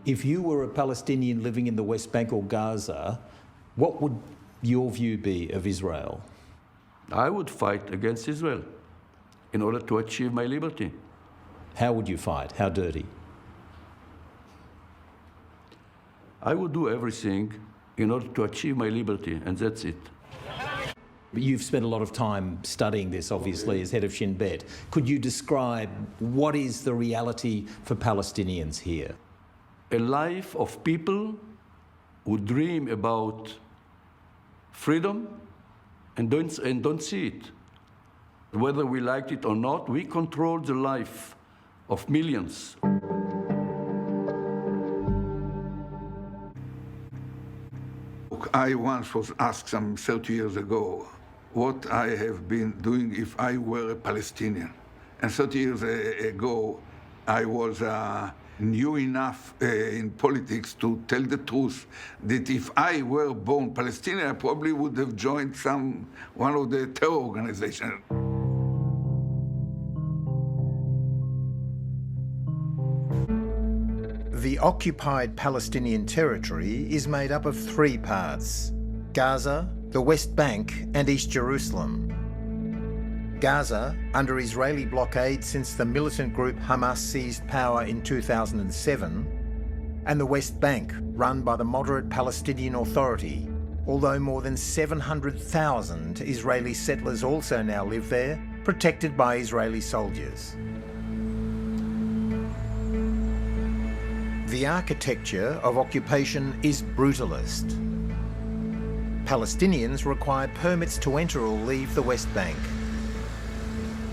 If you were a Palestinian living in the West Bank or Gaza, what would your view be of Israel? I would fight against Israel in order to achieve my liberty. How would you fight? How dirty? I would do everything in order to achieve my liberty, and that's it. But you've spent a lot of time studying this, obviously, as head of Shin Bet. Could you describe what is the reality for Palestinians here? A life of people who dream about freedom and don't see it. Whether we liked it or not, we control the life of millions. I once was asked some 30 years ago what I have been doing if I were a Palestinian. And 30 years ago, I was new enough in politics to tell the truth that if I were born Palestinian, I probably would have joined one of the terror organizations. The occupied Palestinian territory is made up of three parts: Gaza, the West Bank and East Jerusalem. Gaza, under Israeli blockade since the militant group Hamas seized power in 2007, and the West Bank, run by the moderate Palestinian Authority, although more than 700,000 Israeli settlers also now live there, protected by Israeli soldiers. The architecture of occupation is brutalist. Palestinians require permits to enter or leave the West Bank.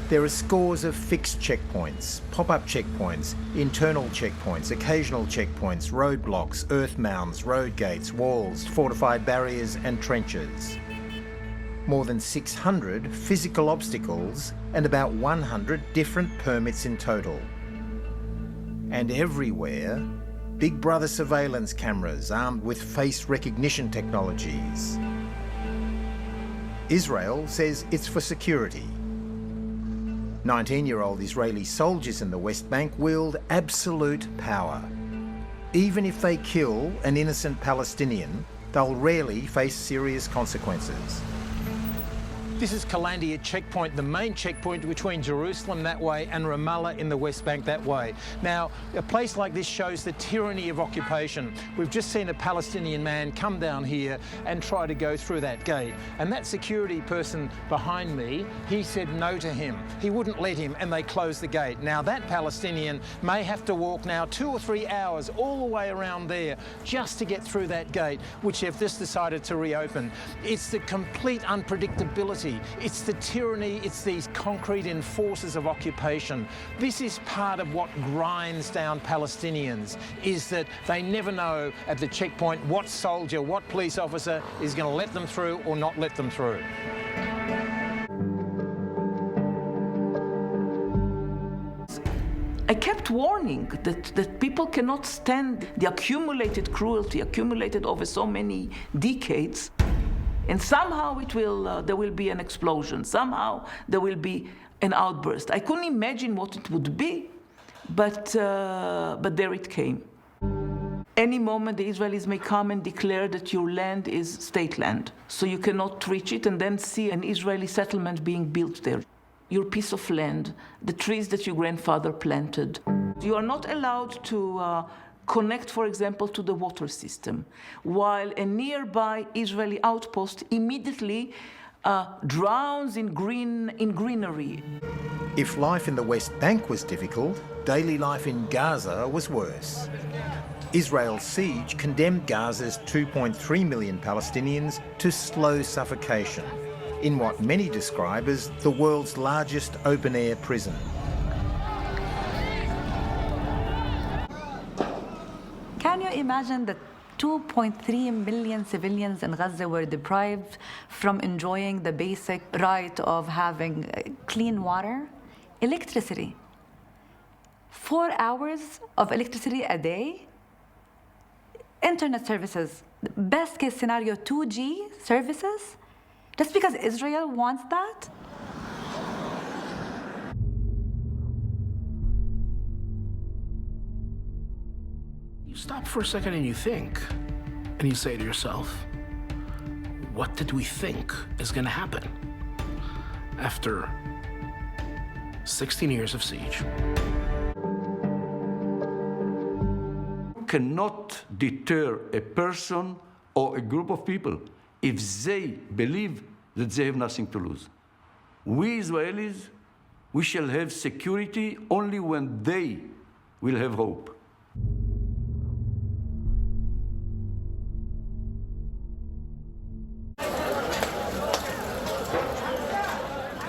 There are scores of fixed checkpoints, pop-up checkpoints, internal checkpoints, occasional checkpoints, roadblocks, earth mounds, road gates, walls, fortified barriers and trenches. More than 600 physical obstacles and about 100 different permits in total. And everywhere, Big Brother surveillance cameras armed with face recognition technologies. Israel says it's for security. 19-year-old Israeli soldiers in the West Bank wield absolute power. Even if they kill an innocent Palestinian, they'll rarely face serious consequences. This is Kalandia checkpoint, the main checkpoint between Jerusalem that way and Ramallah in the West Bank that way. Now, a place like this shows the tyranny of occupation. We've just seen a Palestinian man come down here and try to go through that gate. And that security person behind me, he said no to him. He wouldn't let him, and they closed the gate. Now, that Palestinian may have to walk now 2 or 3 hours all the way around there just to get through that gate, which they've just decided to reopen. It's the complete unpredictability. It's the tyranny, it's these concrete enforcers of occupation. This is part of what grinds down Palestinians, is that they never know at the checkpoint what soldier, what police officer is going to let them through or not let them through. I kept warning that people cannot stand the accumulated cruelty, accumulated over so many decades. And somehow there will be an explosion. Somehow there will be an outburst. I couldn't imagine what it would be, but there it came. Any moment the Israelis may come and declare that your land is state land, so you cannot reach it and then see an Israeli settlement being built there. Your piece of land, the trees that your grandfather planted. You are not allowed to connect, for example, to the water system, while a nearby Israeli outpost immediately drowns in greenery. If life in the West Bank was difficult, daily life in Gaza was worse. Israel's siege condemned Gaza's 2.3 million Palestinians to slow suffocation in what many describe as the world's largest open-air prison. Can you imagine that 2.3 million civilians in Gaza were deprived from enjoying the basic right of having clean water, electricity? 4 hours of electricity a day, internet services, best case scenario 2G services, just because Israel wants that? You stop for a second and you think, and you say to yourself, what did we think is going to happen after 16 years of siege? Cannot deter a person or a group of people if they believe that they have nothing to lose. We Israelis, we shall have security only when they will have hope.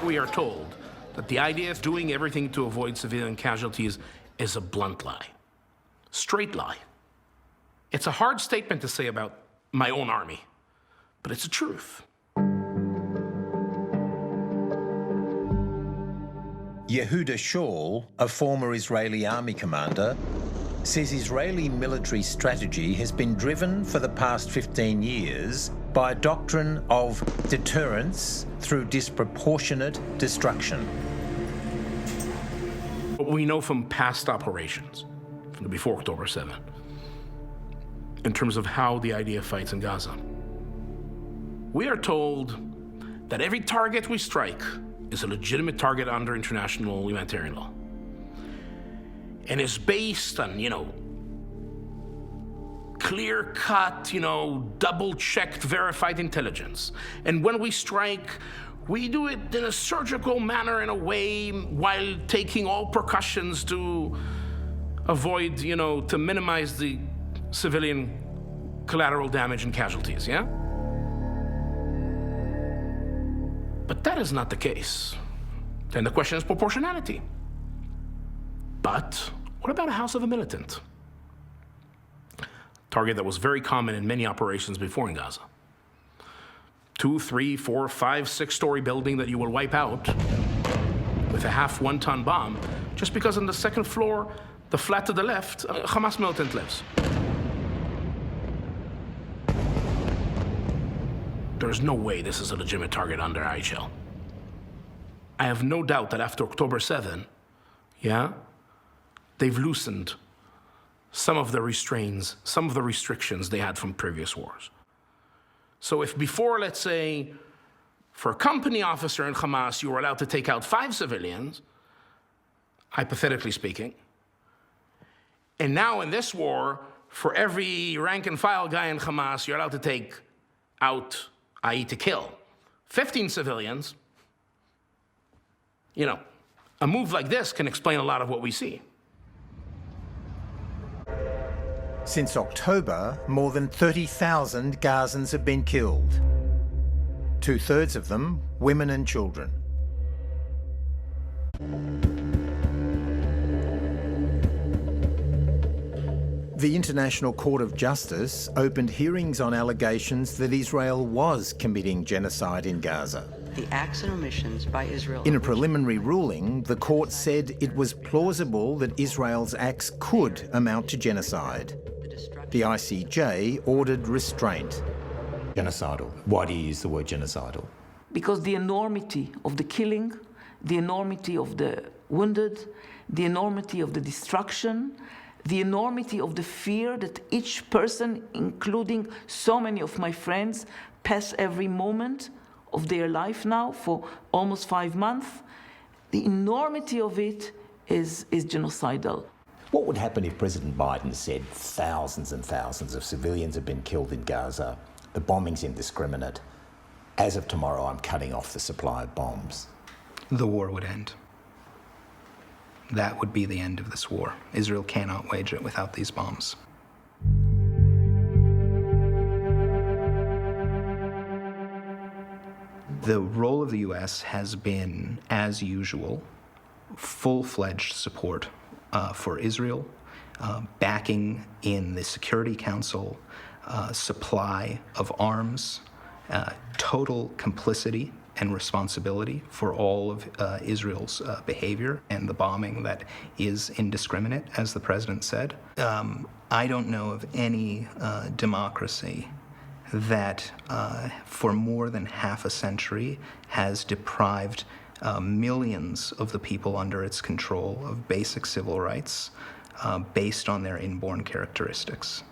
We are told that the idea of doing everything to avoid civilian casualties is a blunt lie, straight lie. It's a hard statement to say about my own army, but it's the truth. Yehuda Shaul, a former Israeli army commander, says Israeli military strategy has been driven for the past 15 years by a doctrine of deterrence through disproportionate destruction. What we know from past operations, from before October 7, in terms of how the IDF fights in Gaza, we are told that every target we strike is a legitimate target under international humanitarian law and is based on, clear-cut, double-checked, verified intelligence. And when we strike, we do it in a surgical manner, in a way, while taking all precautions to avoid, to minimize the civilian collateral damage and casualties, yeah? But that is not the case. Then the question is proportionality. But what about a house of a militant? Target that was very common in many operations before in Gaza. 2, 3, 4, 5, 6-story building that you will wipe out with a half 1-ton bomb just because on the second floor, the flat to the left, a Hamas militant lives. There's no way this is a legitimate target under IHL. I have no doubt that after October 7, they've loosened some of the restraints, some of the restrictions they had from previous wars. So if before, let's say, for a company officer in Hamas, you were allowed to take out 5 civilians, hypothetically speaking, and now in this war, for every rank and file guy in Hamas, you're allowed to take out, i.e. to kill, 15 civilians, a move like this can explain a lot of what we see. Since October, more than 30,000 Gazans have been killed. 2/3 of them, women and children. The International Court of Justice opened hearings on allegations that Israel was committing genocide in Gaza. The acts and omissions by Israel. In a preliminary ruling, the court said it was plausible that Israel's acts could amount to genocide. The ICJ ordered restraint. Genocidal. Why do you use the word genocidal? Because the enormity of the killing, the enormity of the wounded, the enormity of the destruction, the enormity of the fear that each person, including so many of my friends, pass every moment of their life now for almost 5 months, the enormity of it is genocidal. What would happen if President Biden said thousands and thousands of civilians have been killed in Gaza, the bombing's indiscriminate, as of tomorrow I'm cutting off the supply of bombs? The war would end. That would be the end of this war. Israel cannot wage it without these bombs. The role of the U.S. has been, as usual, full-fledged support for Israel, backing in the Security Council, supply of arms, total complicity and responsibility for all of Israel's behavior and the bombing that is indiscriminate, as the president said. I don't know of any democracy that for more than half a century has deprived millions of the people under its control of basic civil rights based on their inborn characteristics.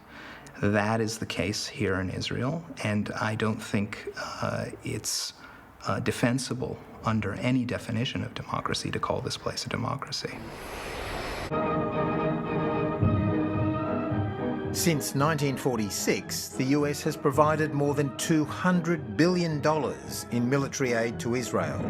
That is the case here in Israel, and I don't think it's defensible under any definition of democracy to call this place a democracy. Since 1946, the US has provided more than $200 billion in military aid to Israel.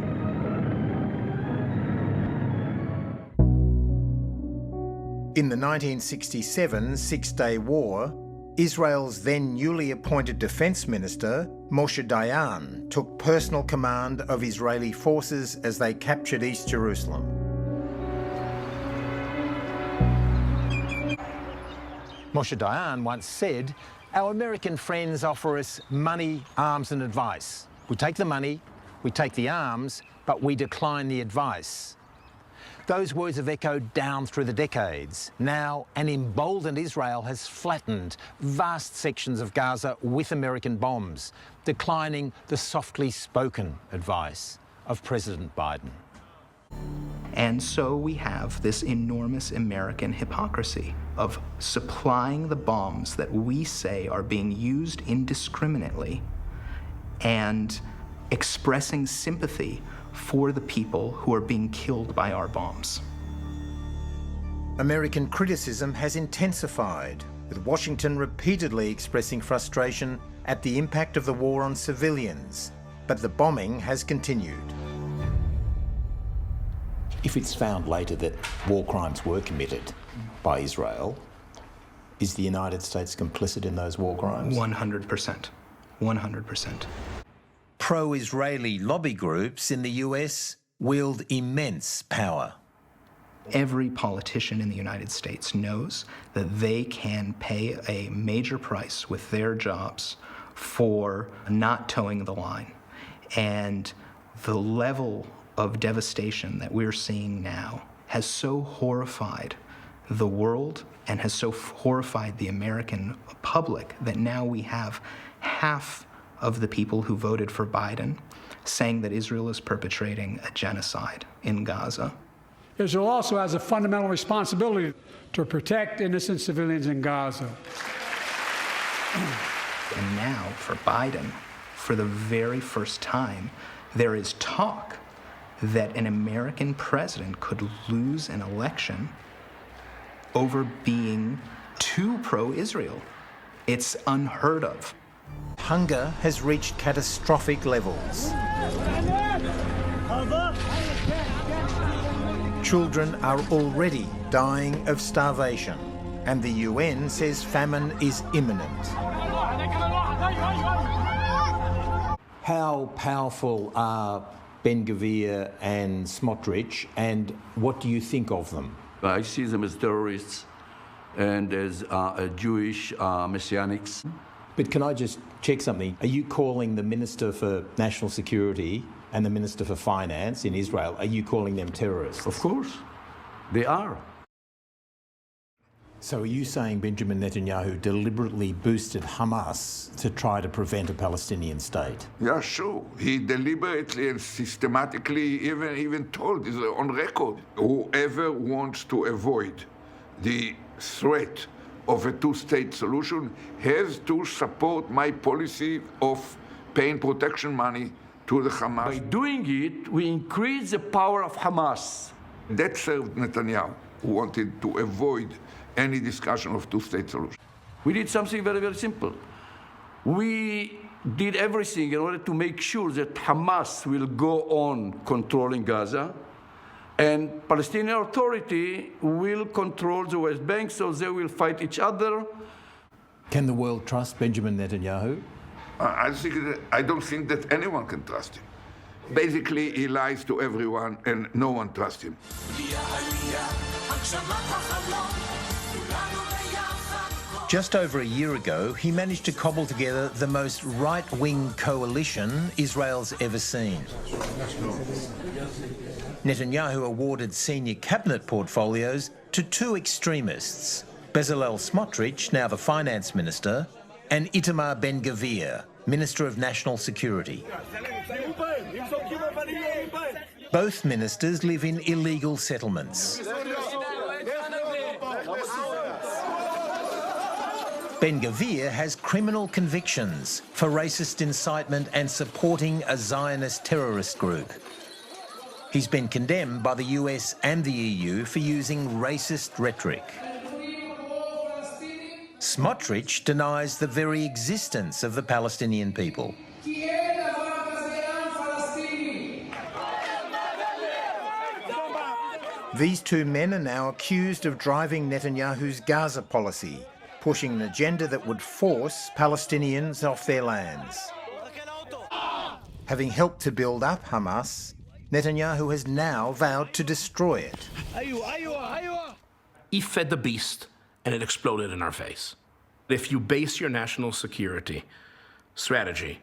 In the 1967 Six-Day War, Israel's then newly appointed defence minister, Moshe Dayan, took personal command of Israeli forces as they captured East Jerusalem. Moshe Dayan once said, "Our American friends offer us money, arms and advice. We take the money, we take the arms, but we decline the advice." Those words have echoed down through the decades. Now, an emboldened Israel has flattened vast sections of Gaza with American bombs, declining the softly spoken advice of President Biden. And so we have this enormous American hypocrisy of supplying the bombs that we say are being used indiscriminately and expressing sympathy for the people who are being killed by our bombs. American criticism has intensified, with Washington repeatedly expressing frustration at the impact of the war on civilians, but the bombing has continued. If it's found later that war crimes were committed by Israel, is the United States complicit in those war crimes? 100%. 100%. Pro-Israeli lobby groups in the US wield immense power. Every politician in the United States knows that they can pay a major price with their jobs for not towing the line. And the level of devastation that we're seeing now has so horrified the world and has so horrified the American public that now we have half of the people who voted for Biden saying that Israel is perpetrating a genocide in Gaza. Israel also has a fundamental responsibility to protect innocent civilians in Gaza. And now, for Biden, for the very first time, there is talk that an American president could lose an election over being too pro-Israel. It's unheard of. Hunger has reached catastrophic levels. Children are already dying of starvation, and the UN says famine is imminent. How powerful are Ben-Gvir and Smotrich, and what do you think of them? I see them as terrorists and as Jewish messianics. But can I just check something? Are you calling the Minister for National Security and the Minister for Finance in Israel, are you calling them terrorists? Of course, they are. So are you saying Benjamin Netanyahu deliberately boosted Hamas to try to prevent a Palestinian state? Yeah, sure. He deliberately and systematically even told, is on record, whoever wants to avoid the threat of a two-state solution has to support my policy of paying protection money to the Hamas. By doing it, we increase the power of Hamas. That served Netanyahu, who wanted to avoid any discussion of two-state solution. We did something very, very simple. We did everything in order to make sure that Hamas will go on controlling Gaza, and Palestinian Authority will control the West Bank, so they will fight each other. Can the world trust Benjamin Netanyahu? I don't think that anyone can trust him. Basically, he lies to everyone, and no one trusts him. Just over a year ago, he managed to cobble together the most right-wing coalition Israel's ever seen. Netanyahu awarded senior cabinet portfolios to two extremists, Bezalel Smotrich, now the finance minister, and Itamar Ben-Gvir, Minister of National Security. Both ministers live in illegal settlements. Ben-Gvir has criminal convictions for racist incitement and supporting a Zionist terrorist group. He's been condemned by the US and the EU for using racist rhetoric. Smotrich denies the very existence of the Palestinian people. These two men are now accused of driving Netanyahu's Gaza policy, pushing an agenda that would force Palestinians off their lands. Having helped to build up Hamas, Netanyahu has now vowed to destroy it. He fed the beast and it exploded in our face. If you base your national security strategy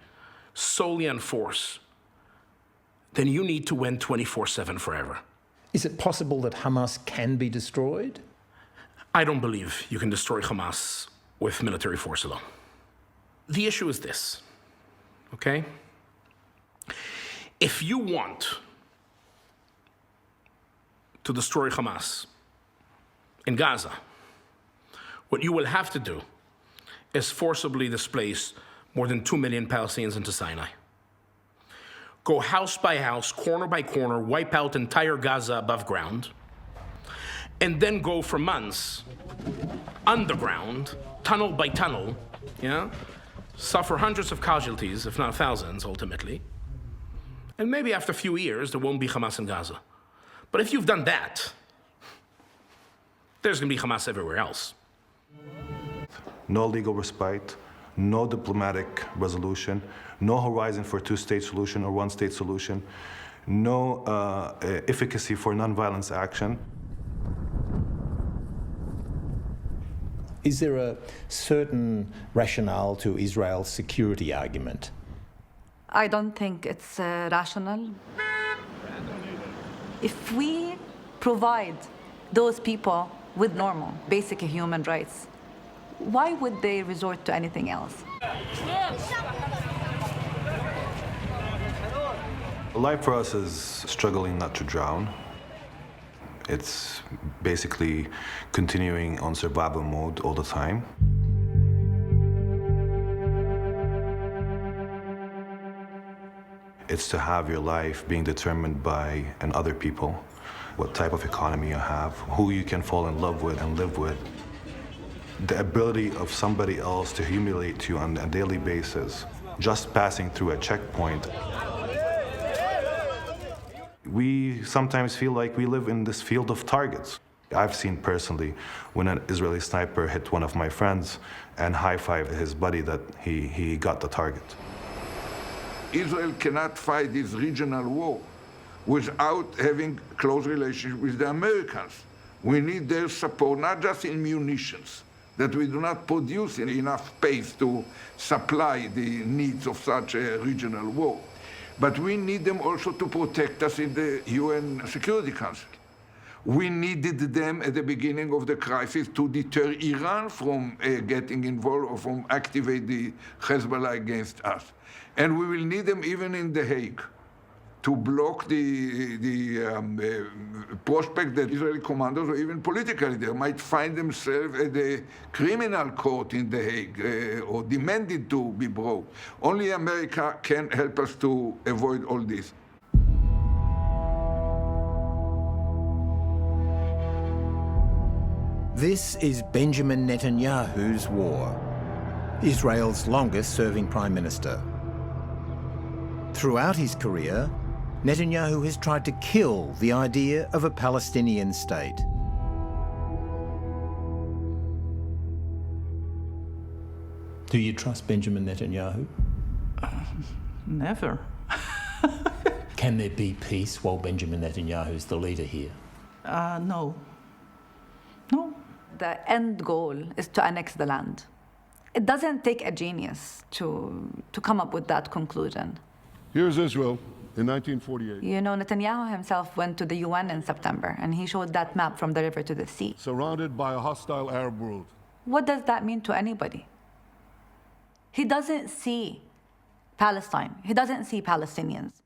solely on force, then you need to win 24/7 forever. Is it possible that Hamas can be destroyed? I don't believe you can destroy Hamas with military force alone. The issue is this, okay? If you want to destroy Hamas in Gaza, what you will have to do is forcibly displace more than 2 million Palestinians into Sinai. Go house by house, corner by corner, wipe out entire Gaza above ground, and then go for months underground, tunnel by tunnel, suffer hundreds of casualties, if not thousands, ultimately. And maybe after a few years, there won't be Hamas in Gaza. But if you've done that, there's going to be Hamas everywhere else. No legal respite, no diplomatic resolution, no horizon for a two-state solution or one-state solution, no efficacy for nonviolence action. Is there a certain rationale to Israel's security argument? I don't think it's rational. If we provide those people with normal, basic human rights, why would they resort to anything else? Life for us is struggling not to drown. It's basically continuing on survival mode all the time. It's to have your life being determined by other people, what type of economy you have, who you can fall in love with and live with. The ability of somebody else to humiliate you on a daily basis, just passing through a checkpoint. We sometimes feel like we live in this field of targets. I've seen personally when an Israeli sniper hit one of my friends and high-fived his buddy that he got the target. Israel cannot fight this regional war without having close relationship with the Americans. We need their support, not just in munitions, that we do not produce in enough pace to supply the needs of such a regional war. But we need them also to protect us in the UN Security Council. We needed them at the beginning of the crisis to deter Iran from getting involved or from activate the Hezbollah against us. And we will need them even in The Hague to block the prospect that Israeli commanders or even political leaders might find themselves at the criminal court in The Hague or demanded to be brought. Only America can help us to avoid all this. This is Benjamin Netanyahu's war, Israel's longest-serving prime minister. Throughout his career, Netanyahu has tried to kill the idea of a Palestinian state. Do you trust Benjamin Netanyahu? Never. Can there be peace while Benjamin Netanyahu is the leader here? No. No. The end goal is to annex the land. It doesn't take a genius to come up with that conclusion. Here's Israel in 1948. You know, Netanyahu himself went to the UN in September, and he showed that map from the river to the sea. Surrounded by a hostile Arab world. What does that mean to anybody? He doesn't see Palestine. He doesn't see Palestinians.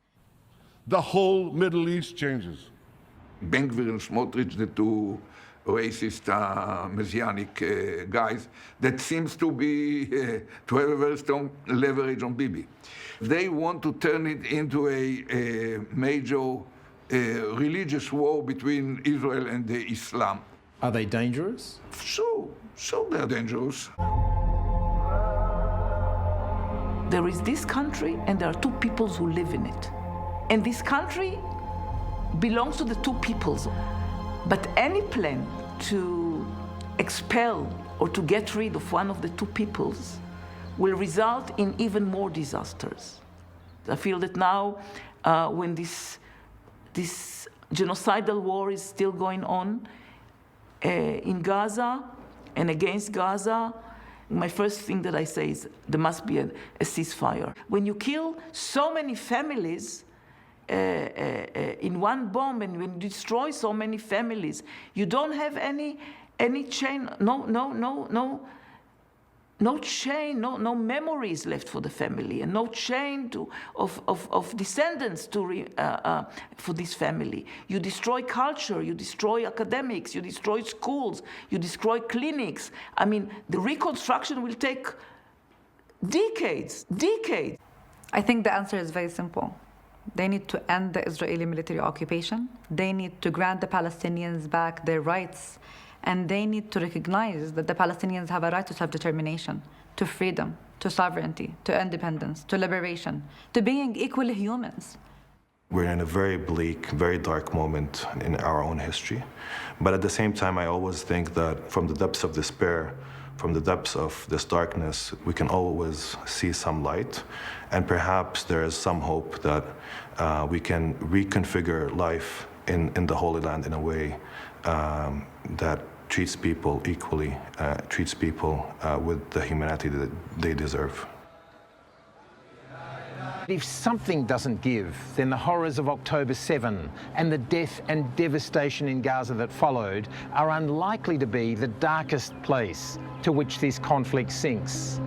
The whole Middle East changes. Ben-Gvir and Smotrich, the two racist, messianic guys that seems to be to have a very strong leverage on Bibi. They want to turn it into a major religious war between Israel and the Islam. Are they dangerous? Sure they're dangerous. There is this country and there are two peoples who live in it. And this country belongs to the two peoples. But any plan to expel or to get rid of one of the two peoples will result in even more disasters. I feel that now, when this genocidal war is still going on in Gaza and against Gaza, my first thing that I say is there must be a ceasefire. When you kill so many families in one bomb, and when you destroy so many families, you don't have any chain, no chain, no memories left for the family, and no chain of descendants for this family. You destroy culture, you destroy academics, you destroy schools, you destroy clinics. I mean, the reconstruction will take decades. I think the answer is very simple. They need to end the Israeli military occupation. They need to grant the Palestinians back their rights. And they need to recognize that the Palestinians have a right to self-determination, to freedom, to sovereignty, to independence, to liberation, to being equally humans. We're in a very bleak, very dark moment in our own history. But at the same time, I always think that from the depths of despair, from the depths of this darkness, we can always see some light. And perhaps there is some hope that we can reconfigure life in the Holy Land in a way that treats people equally, treats people with the humanity that they deserve. If something doesn't give, then the horrors of October 7 and the death and devastation in Gaza that followed are unlikely to be the darkest place to which this conflict sinks.